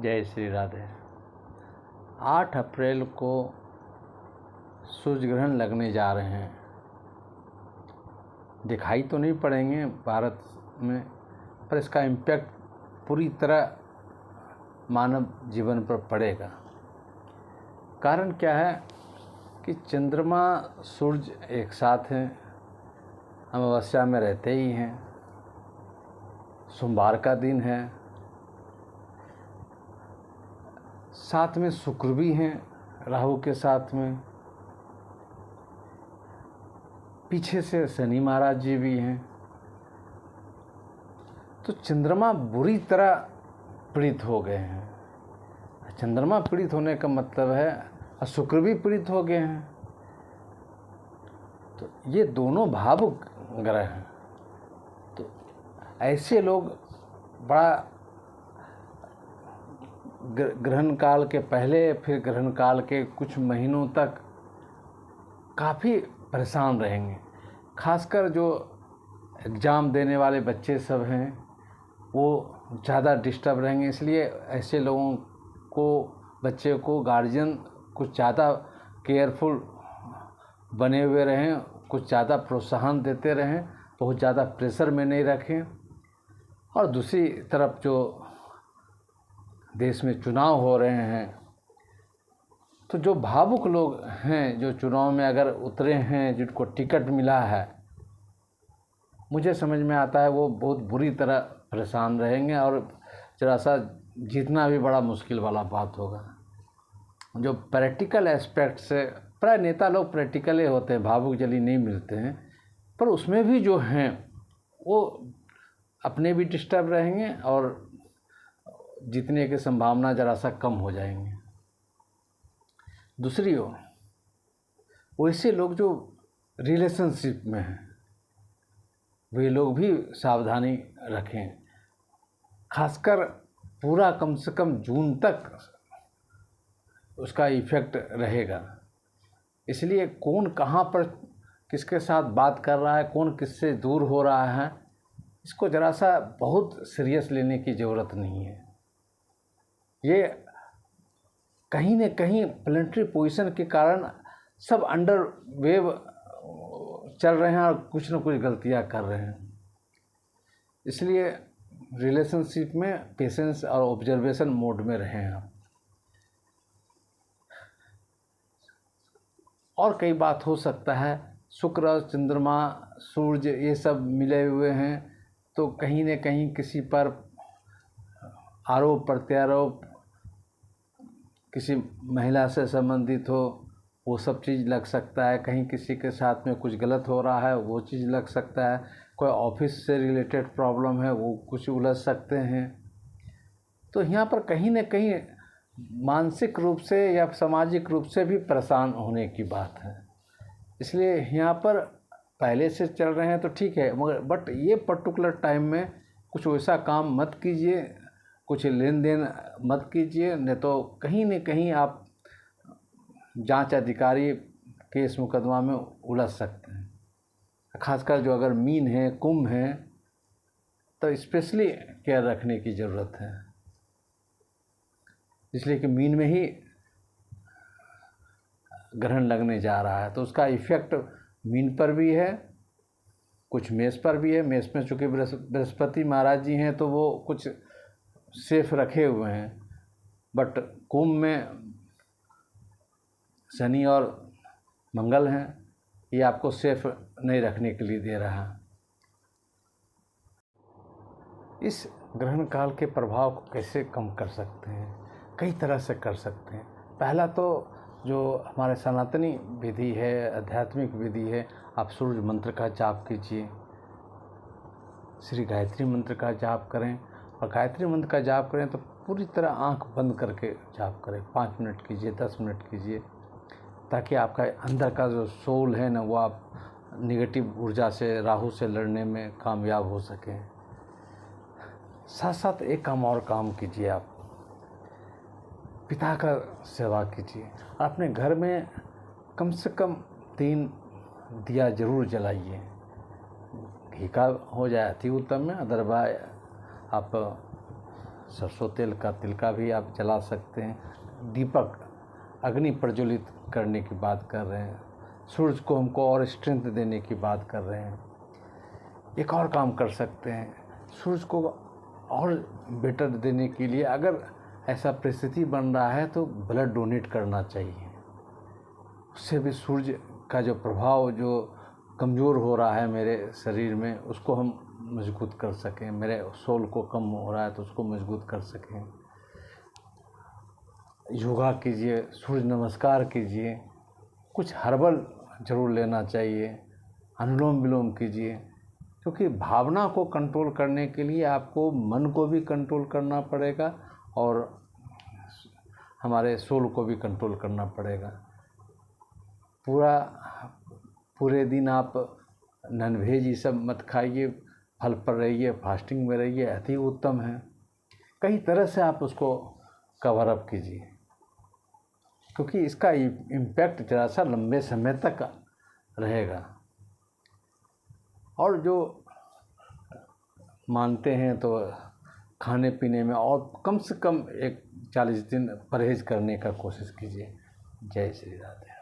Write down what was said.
जय श्री राधे। 8 अप्रैल को सूर्य ग्रहण लगने जा रहे हैं। दिखाई तो नहीं पड़ेंगे भारत में, पर इसका इम्पैक्ट पूरी तरह मानव जीवन पर पड़ेगा। कारण क्या है कि चंद्रमा सूर्य एक साथ हैं, अमावस्या में रहते ही हैं। सोमवार का दिन है, साथ में शुक्र भी हैं राहु के साथ में, पीछे से शनि महाराज जी भी हैं। तो चंद्रमा बुरी तरह पीड़ित हो गए हैं। चंद्रमा पीड़ित होने का मतलब है और शुक्र भी पीड़ित हो गए हैं। तो ये दोनों भावुक ग्रह हैं। तो ऐसे लोग बड़ा ग्रहण काल के पहले, फिर ग्रहण काल के कुछ महीनों तक काफ़ी परेशान रहेंगे। खासकर जो एग्ज़ाम देने वाले बच्चे सब हैं वो ज़्यादा डिस्टर्ब रहेंगे। इसलिए ऐसे लोगों को, बच्चे को गार्जियन कुछ ज़्यादा केयरफुल बने हुए रहें, कुछ ज़्यादा प्रोत्साहन देते रहें, बहुत ज़्यादा प्रेशर में नहीं रखें। और दूसरी तरफ जो देश में चुनाव हो रहे हैं, तो जो भावुक लोग हैं, जो चुनाव में अगर उतरे हैं, जिनको टिकट मिला है, मुझे समझ में आता है वो बहुत बुरी तरह परेशान रहेंगे और जरा सा जीतना भी बड़ा मुश्किल वाला बात होगा। जो प्रैक्टिकल एस्पेक्ट से, प्राय नेता लोग प्रैक्टिकल ही होते हैं, भावुक जल्दी नहीं मिलते हैं, पर उसमें भी जो हैं वो अपने भी डिस्टर्ब रहेंगे और जीतने की संभावना जरा सा कम हो जाएंगे। दूसरी ओर वैसे लोग जो रिलेशनशिप में हैं, वे लोग भी सावधानी रखें। खासकर पूरा कम से कम जून तक उसका इफ़ेक्ट रहेगा। इसलिए कौन कहाँ पर किसके साथ बात कर रहा है, कौन किससे दूर हो रहा है, इसको ज़रा सा बहुत सीरियस लेने की ज़रूरत नहीं है। ये कहीं न कहीं प्लेनेटरी पोजीशन के कारण सब अंडर वेव चल रहे हैं और कुछ न कुछ गलतियां कर रहे हैं। इसलिए रिलेशनशिप में पेशेंस और ऑब्जर्वेशन मोड में रहें आप। और कई बात हो सकता है, शुक्र, चंद्रमा, सूर्य ये सब मिले हुए हैं, तो कहीं न कहीं किसी पर आरोप प्रत्यारोप, किसी महिला से संबंधित हो, वो सब चीज़ लग सकता है। कहीं किसी के साथ में कुछ गलत हो रहा है, वो चीज़ लग सकता है। कोई ऑफिस से रिलेटेड प्रॉब्लम है, वो कुछ उलझ सकते हैं। तो यहाँ पर कहीं न कहीं मानसिक रूप से या सामाजिक रूप से भी परेशान होने की बात है। इसलिए यहाँ पर पहले से चल रहे हैं तो ठीक है, मगर बट ये पर्टिकुलर टाइम में कुछ वैसा काम मत कीजिए, कुछ लेन देन मत कीजिए, नहीं तो कहीं न कहीं आप जांच अधिकारी केस मुकदमा में उलझ सकते हैं। खासकर जो अगर मीन है, कुंभ है, तो स्पेशली केयर रखने की ज़रूरत है। इसलिए कि मीन में ही ग्रहण लगने जा रहा है, तो उसका इफ़ेक्ट मीन पर भी है, कुछ मेष पर भी है। मेष में चूँकि बृहस्पति महाराज जी हैं तो वो कुछ सेफ रखे हुए हैं, बट कुंभ में शनि और मंगल हैं, ये आपको सेफ नहीं रखने के लिए दे रहा। इस ग्रहण काल के प्रभाव को कैसे कम कर सकते हैं? कई तरह से कर सकते हैं। पहला तो जो हमारे सनातनी विधि है, आध्यात्मिक विधि है, आप सूर्य मंत्र का जाप कीजिए, श्री गायत्री मंत्र का जाप करें। और गायत्री मंत्र का जाप करें तो पूरी तरह आंख बंद करके जाप करें। 5 मिनट कीजिए, 10 मिनट कीजिए, ताकि आपका अंदर का जो सोल है ना, वो आप निगेटिव ऊर्जा से, राहु से लड़ने में कामयाब हो सकें। साथ साथ एक काम और काम कीजिए, आप पिता का सेवा कीजिए। अपने घर में कम से कम 3 दिया जरूर जलाइए। घी का हो जाए अति उत्तम है, अदरवाइज आप सरसों तेल का तिलका भी आप जला सकते हैं। दीपक अग्नि प्रज्वलित करने की बात कर रहे हैं। सूरज को हमको और स्ट्रेंथ देने की बात कर रहे हैं। एक और काम कर सकते हैं, सूरज को और बेटर देने के लिए अगर ऐसा परिस्थिति बन रहा है तो ब्लड डोनेट करना चाहिए। उससे भी सूरज का जो प्रभाव जो कमज़ोर हो रहा है मेरे शरीर में, उसको हम मजबूत कर सकें। मेरे सोल को कम हो रहा है तो उसको मजबूत कर सकें। योगा कीजिए, सूर्य नमस्कार कीजिए, कुछ हर्बल ज़रूर लेना चाहिए, अनुलोम विलोम कीजिए, क्योंकि भावना को कंट्रोल करने के लिए आपको मन को भी कंट्रोल करना पड़ेगा और हमारे सोल को भी कंट्रोल करना पड़ेगा। पूरे दिन आप नॉनवेज ये सब मत खाइए, फल पर रहिए, फास्टिंग में रहिए, अति उत्तम है। कई तरह से आप उसको कवर अप कीजिए, क्योंकि इसका इम्पैक्ट ज़रा सा लंबे समय तक रहेगा। और जो मानते हैं तो खाने पीने में और कम से कम 40 दिन परहेज करने का कोशिश कीजिए। जय श्री राधे।